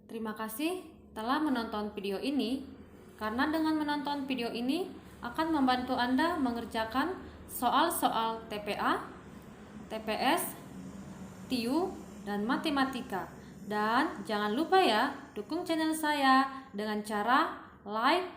Terima kasih telah menonton video ini, karena dengan menonton video ini akan membantu Anda mengerjakan soal-soal TPA, TPS, TIU, dan matematika. Dan jangan lupa ya, dukung channel saya dengan cara like,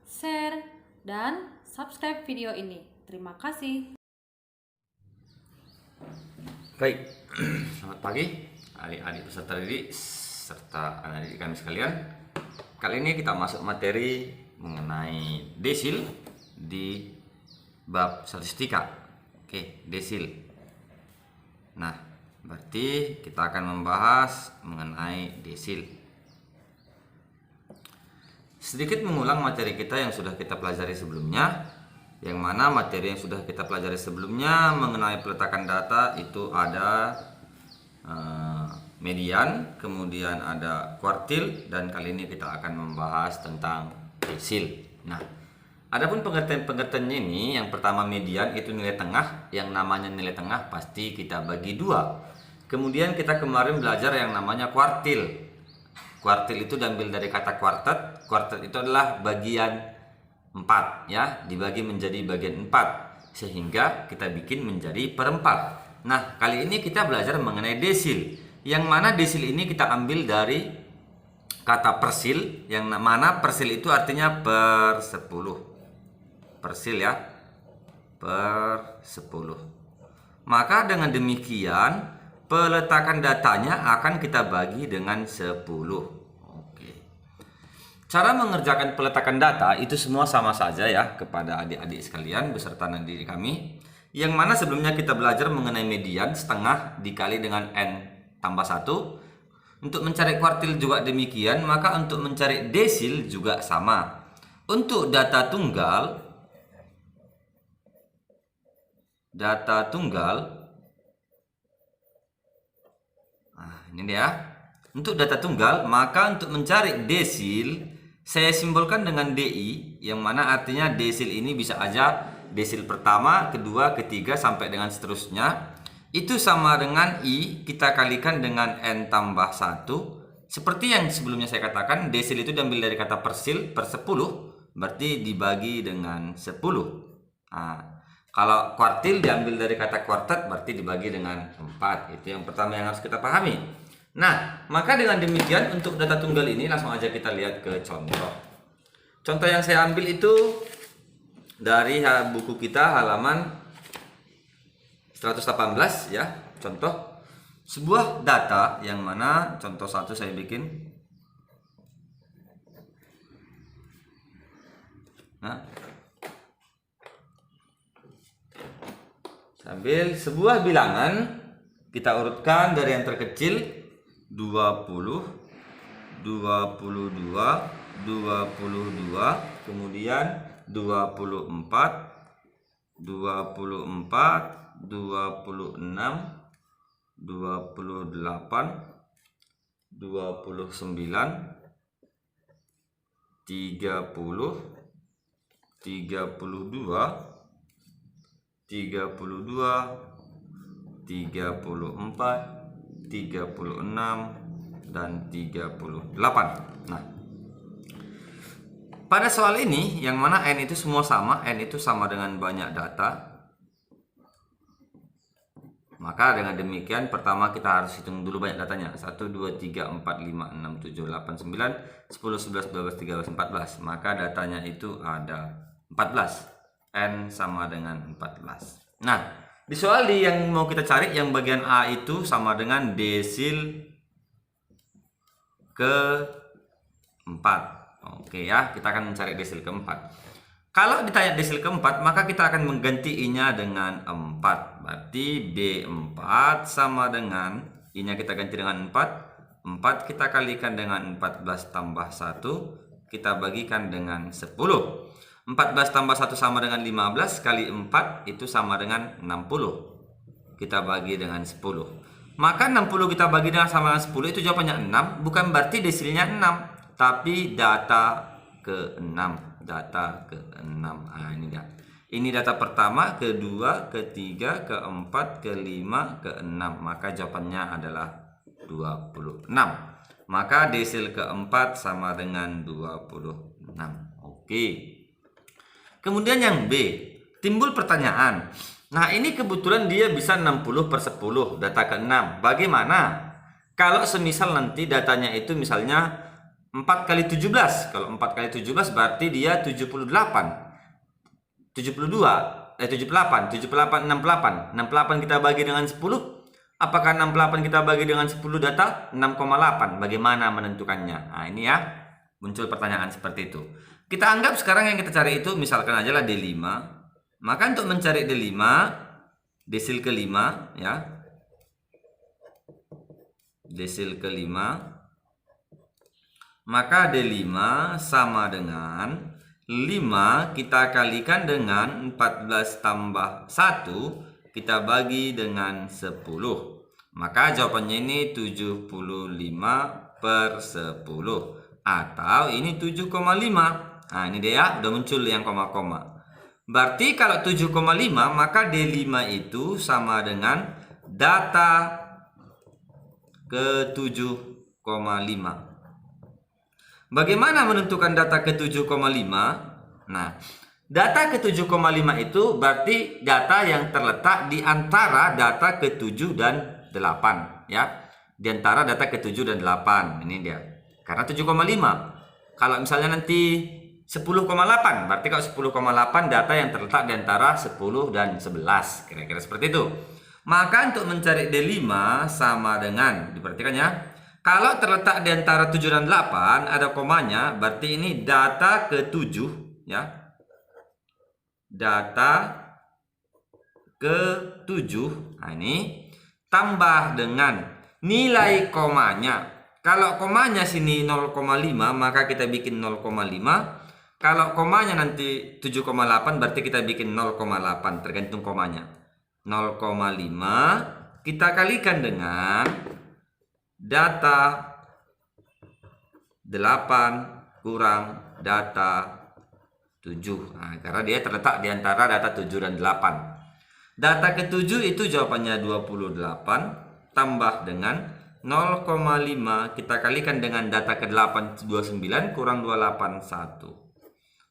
share, dan subscribe video ini. Terima kasih. Baik, selamat pagi adik-adik peserta didik serta anak didik kami sekalian. Kali ini kita masuk materi mengenai desil di bab statistika. Oke, desil. Nah, berarti kita akan membahas mengenai desil. Sedikit mengulang materi kita yang sudah kita pelajari sebelumnya, yang mana materi yang sudah kita pelajari sebelumnya mengenai peletakan data itu ada median, kemudian ada kuartil, dan kali ini kita akan membahas tentang desil. Nah, adapun pengertiannya ini, yang pertama median itu nilai tengah. Yang namanya nilai tengah pasti kita bagi dua. Kemudian kita kemarin belajar yang namanya kuartil. Kuartil itu diambil dari kata kuartet. Kuartet itu adalah bagian 4 ya, dibagi menjadi bagian 4 sehingga kita bikin menjadi perempat. Nah, kali ini kita belajar mengenai desil, yang mana desil ini kita ambil dari kata persil, yang mana persil itu artinya per 10. Persil ya, per 10. Maka dengan demikian peletakan datanya akan kita bagi dengan 10. Cara mengerjakan peletakan data itu semua sama saja ya kepada adik-adik sekalian beserta anak didik kami. Yang mana sebelumnya kita belajar mengenai median setengah dikali dengan N tambah 1. Untuk mencari kuartil juga demikian, maka untuk mencari desil juga sama. Untuk data tunggal nah ini dia. Untuk data tunggal, maka untuk mencari desil saya simbolkan dengan DI, yang mana artinya desil ini bisa aja desil pertama, kedua, ketiga, sampai dengan seterusnya. Itu sama dengan I kita kalikan dengan N tambah 1. Seperti yang sebelumnya saya katakan, desil itu diambil dari kata persil, per 10, berarti dibagi dengan 10. Nah, kalau kuartil diambil dari kata kuartet, berarti dibagi dengan 4. Itu yang pertama yang harus kita pahami. Nah, maka dengan demikian untuk data tunggal ini langsung aja kita lihat ke contoh. Contoh yang saya ambil itu dari buku kita halaman 118 ya. Contoh sebuah data yang mana contoh 1 saya bikin. Nah, sambil sebuah bilangan kita urutkan dari yang terkecil 20, 22, 22, kemudian 24, 24, 26, 28, 29, 30, 32, 34, 36, dan 38. Nah, pada soal ini yang mana N itu semua sama, N itu sama dengan banyak data. Maka dengan demikian pertama kita harus hitung dulu banyak datanya. 1, 2, 3, 4, 5, 6, 7, 8, 9, 10, 11, 12, 13, 14. Maka datanya itu ada 14. N sama dengan 14. Nah, di soal yang mau kita cari yang bagian A itu sama dengan desil ke-4. Oke ya, kita akan mencari desil ke-4. Kalau ditanya desil ke-4, maka kita akan mengganti I-nya dengan 4. Berarti D4 sama dengan I-nya kita ganti dengan 4. 4 kita kalikan dengan 14 tambah 1, kita bagikan dengan 10. 14 tambah 1 sama dengan 15, kali 4 itu sama dengan 60. Kita bagi dengan 10. Maka 60 kita bagi dengan sama dengan 10, itu jawabannya 6. Bukan berarti desilnya 6, tapi data ke-6. Data ke-6. Nah, ini dia. Ini data pertama, kedua, ketiga, keempat, kelima, keenam. Maka jawabannya adalah 26. Maka desil keempat sama dengan 26. Oke. Kemudian yang B, timbul pertanyaan. Nah, ini kebetulan dia bisa 60/10, data ke-6. Bagaimana kalau semisal nanti datanya itu misalnya 4 kali 17. Kalau 4 kali 17 berarti dia 78. 78, 68, 68 kita bagi dengan 10. Apakah 68 kita bagi dengan 10 data? 6,8. Bagaimana menentukannya? Nah, ini ya, muncul pertanyaan seperti itu. Kita anggap sekarang yang kita cari itu misalkan aja lah D5. Maka untuk mencari D5, desil ke-5 ya. Desil ke-5, maka D5 sama dengan 5 kita kalikan dengan 14 tambah 1 kita bagi dengan 10. Maka jawabannya ini 75/10 atau ini 7,5. Nah, ini dia ya, udah muncul yang koma-koma. Berarti kalau 7,5 maka D5 itu sama dengan data ke 7,5. Bagaimana menentukan data ke 7,5? Nah, data ke 7,5 itu berarti data yang terletak di antara data ke 7 dan 8 ya. Di antara data ke 7 dan 8. Ini dia. Karena 7,5. Kalau misalnya nanti 10,8, berarti kalau 10,8 data yang terletak di antara 10 dan 11. Kira-kira seperti itu. Maka untuk mencari D5 sama dengan, diperhatikan ya, kalau terletak di antara 7 dan 8 ada komanya, berarti ini data ke-7 ya. Data ke-7. Nah, ini tambah dengan nilai komanya. Kalau komanya sini 0,5 maka kita bikin 0,5. Kalau komanya nanti 7,8 berarti kita bikin 0,8 tergantung komanya. 0,5 kita kalikan dengan data 8 kurang data 7. Nah, karena dia terletak di antara data 7 dan 8. Data ke-7 itu jawabannya 28 tambah dengan 0,5 kita kalikan dengan data ke-8 29 kurang 28 1.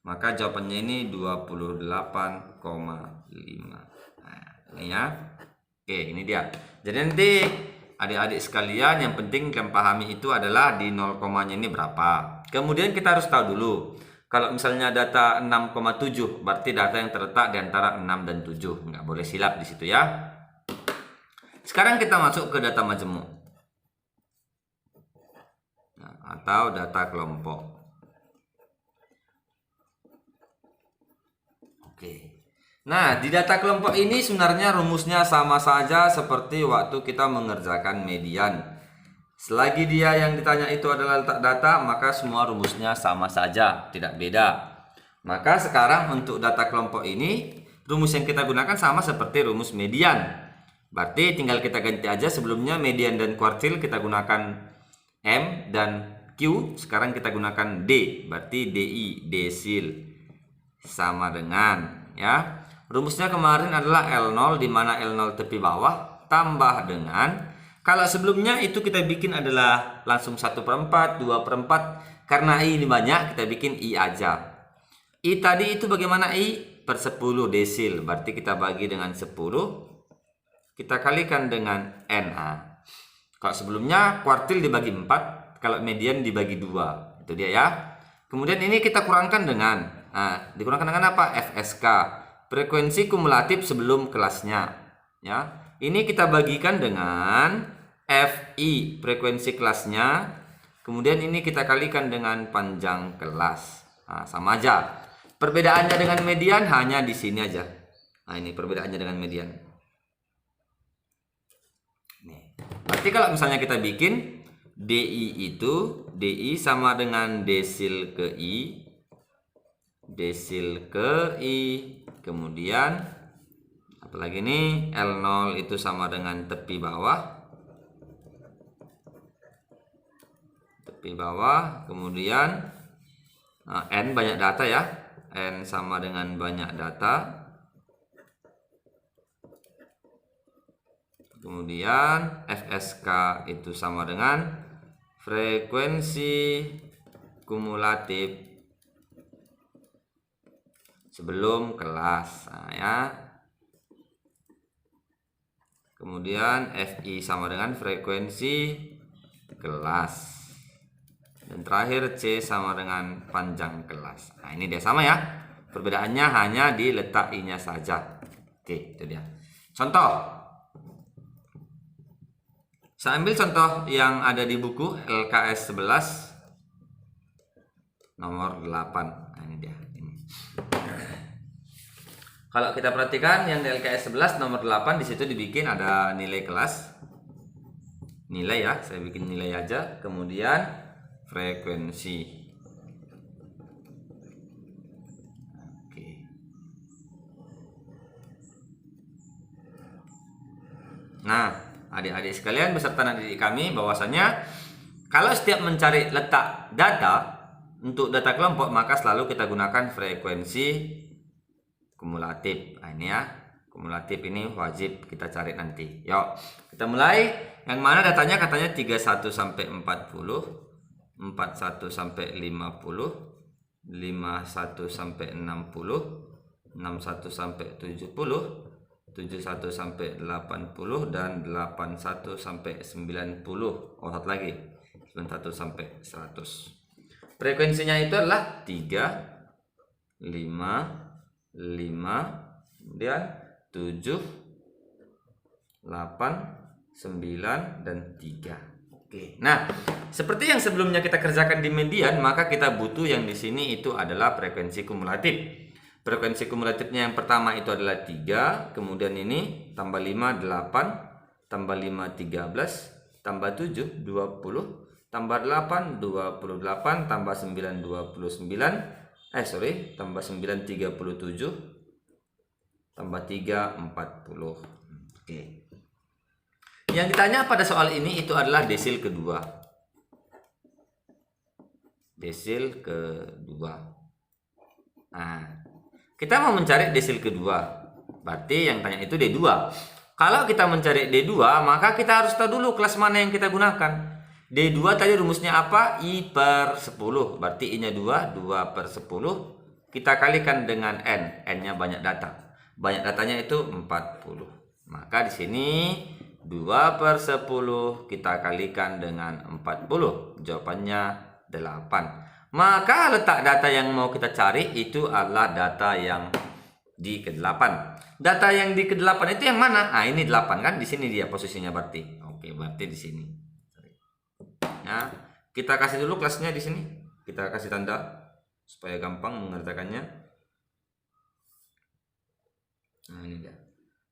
Maka jawabannya ini 28,5. Nah, ini ya. Oke, ini dia. Jadi nanti adik-adik sekalian yang penting kalian pahami itu adalah di 0, ini berapa. Kemudian kita harus tahu dulu. Kalau misalnya data 6,7 berarti data yang terletak di antara 6 dan 7. Nggak boleh silap di situ ya. Sekarang kita masuk ke data majemuk. Nah, atau data kelompok. Oke. Nah, di data kelompok ini sebenarnya rumusnya sama saja seperti waktu kita mengerjakan median. Selagi dia yang ditanya itu adalah letak data, maka semua rumusnya sama saja, tidak beda. Maka sekarang untuk data kelompok ini, rumus yang kita gunakan sama seperti rumus median. Berarti tinggal kita ganti aja, sebelumnya median dan kuartil kita gunakan M dan Q, sekarang kita gunakan D, berarti DI, desil, sama dengan ya. Rumusnya kemarin adalah L0 di mana L0 tepi bawah tambah dengan, kalau sebelumnya itu kita bikin adalah langsung 1/4, 2/4, karena I ini banyak kita bikin I aja. I tadi itu bagaimana I? Per 10 desil, berarti kita bagi dengan 10, kita kalikan dengan NA. Kalau sebelumnya kuartil dibagi 4, kalau median dibagi 2, itu dia ya. Kemudian ini kita kurangkan dengan, dikurangkan dengan apa? FSK, frekuensi kumulatif sebelum kelasnya ya. Ini kita bagikan dengan FI, frekuensi kelasnya. Kemudian ini kita kalikan dengan panjang kelas. Nah, sama aja. Perbedaannya dengan median hanya di sini aja. Nah, ini perbedaannya dengan median. Nih. Berarti kalau misalnya kita bikin DI itu, DI sama dengan desil ke I, desil ke I, kemudian apalagi nih, L0 itu sama dengan tepi bawah, kemudian N banyak data ya, N sama dengan banyak data, kemudian FSK itu sama dengan frekuensi kumulatif sebelum kelas. Nah, ya. Kemudian FI sama dengan frekuensi kelas. Dan terakhir C sama dengan panjang kelas. Nah, ini dia sama ya. Perbedaannya hanya di letak I-nya saja. Oke, itu dia. Contoh. Saya ambil contoh yang ada di buku LKS 11 nomor 8. Nah, ini dia. Kalau kita perhatikan yang di LKS 11 nomor 8 di situ dibikin ada nilai kelas. Nilai ya, saya bikin nilai aja. Kemudian frekuensi. Oke. Nah, adik-adik sekalian beserta anak didik kami bahwasanya kalau setiap mencari letak data untuk data kelompok maka selalu kita gunakan frekuensi kumulatif. Nah, ini ya, kumulatif ini wajib kita cari nanti. Yuk, kita mulai. Yang mana datanya katanya 31 sampai 40, 41 sampai 50, 51 sampai 60, 61 sampai 70, 71 sampai 80 dan 81 sampai 90. Oh, satu lagi. 91 sampai 100. Frekuensinya itu adalah 3, 5, kemudian 7, 8, 9 dan 3. Oke. Nah, seperti yang sebelumnya kita kerjakan di median, maka kita butuh yang di sini itu adalah frekuensi kumulatif. Frekuensi kumulatifnya yang pertama itu adalah 3, kemudian ini tambah 5 8, tambah 5 13, tambah 7 20, tambah 8 28, tambah 9 29. Tambah 9 37, tambah 3 40. Oke. Yang ditanya pada soal ini itu adalah desil kedua. Desil kedua. Nah, kita mau mencari desil kedua. Berarti yang tanya itu D2. Kalau kita mencari D2, maka kita harus tahu dulu kelas mana yang kita gunakan. D2 tadi rumusnya apa? I per 10. Berarti I-nya 2, 2 per 10. Kita kalikan dengan N. N-nya banyak data. Banyak datanya itu 40. Maka di sini 2 per 10 kita kalikan dengan 40. Jawabannya 8. Maka letak data yang mau kita cari itu adalah data yang di ke-8. Data yang di ke-8 itu yang mana? Nah, ini 8 kan? Di sini dia posisinya berarti. Oke, berarti di sini. Nah, kita kasih dulu kelasnya di sini. Kita kasih tanda supaya gampang mengerjakannya. Nah, ini dia.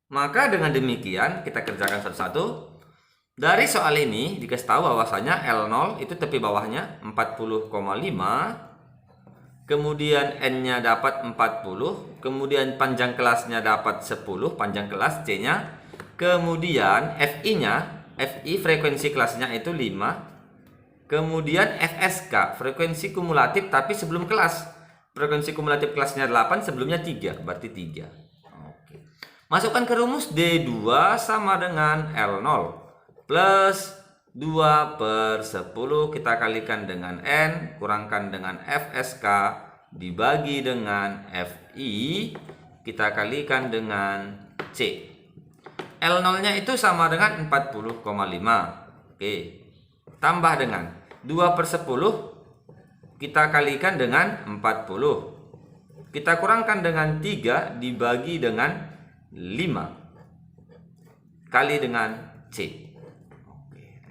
Maka dengan demikian kita kerjakan satu-satu. Dari soal ini dikasih tahu bahwasanya L0 itu tepi bawahnya 40,5. Kemudian N-nya dapat 40. Kemudian panjang kelasnya dapat 10. Panjang kelas C-nya. Kemudian FI frekuensi kelasnya itu 5. Kemudian FSK, frekuensi kumulatif tapi sebelum kelas. Frekuensi kumulatif kelasnya 8, sebelumnya 3, berarti 3. Oke. Masukkan ke rumus D2 sama dengan L0 plus 2 per 10 kita kalikan dengan N, kurangkan dengan FSK, dibagi dengan FI, kita kalikan dengan C. L0-nya itu sama dengan 40,5. Oke. Tambah dengan 2 per 10 kita kalikan dengan 40. Kita kurangkan dengan 3 dibagi dengan 5 kali dengan C. Oke,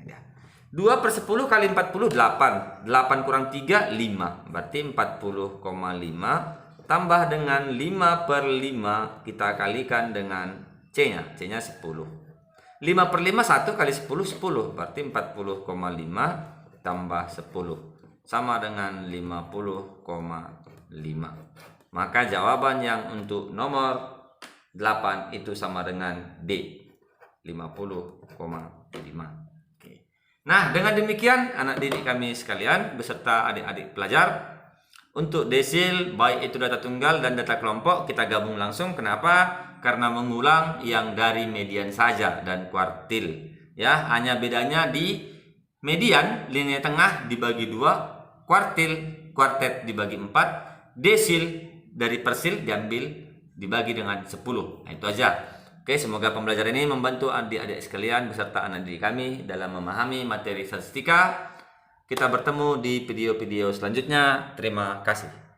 2 per 10 kali 40 8. 8 kurang 3 5. Berarti 40,5 tambah dengan 5 per 5 kita kalikan dengan C-nya. C-nya 10. 5 per 5 1 kali 10 10. Berarti 40,5 tambah 10 sama dengan 50,5. Maka jawaban yang untuk nomor 8 itu sama dengan D, 50,5. Oke. Nah, dengan demikian anak didik kami sekalian beserta adik-adik pelajar, untuk desil baik itu data tunggal dan data kelompok kita gabung langsung. Kenapa? Karena mengulang yang dari median saja dan kuartil. Ya, hanya bedanya di median, lini tengah dibagi 2, kuartet dibagi 4, desil dari persil diambil dibagi dengan 10. Nah, itu aja. Oke, semoga pembelajaran ini membantu adik-adik sekalian beserta anak didik kami dalam memahami materi statistika. Kita bertemu di video-video selanjutnya. Terima kasih.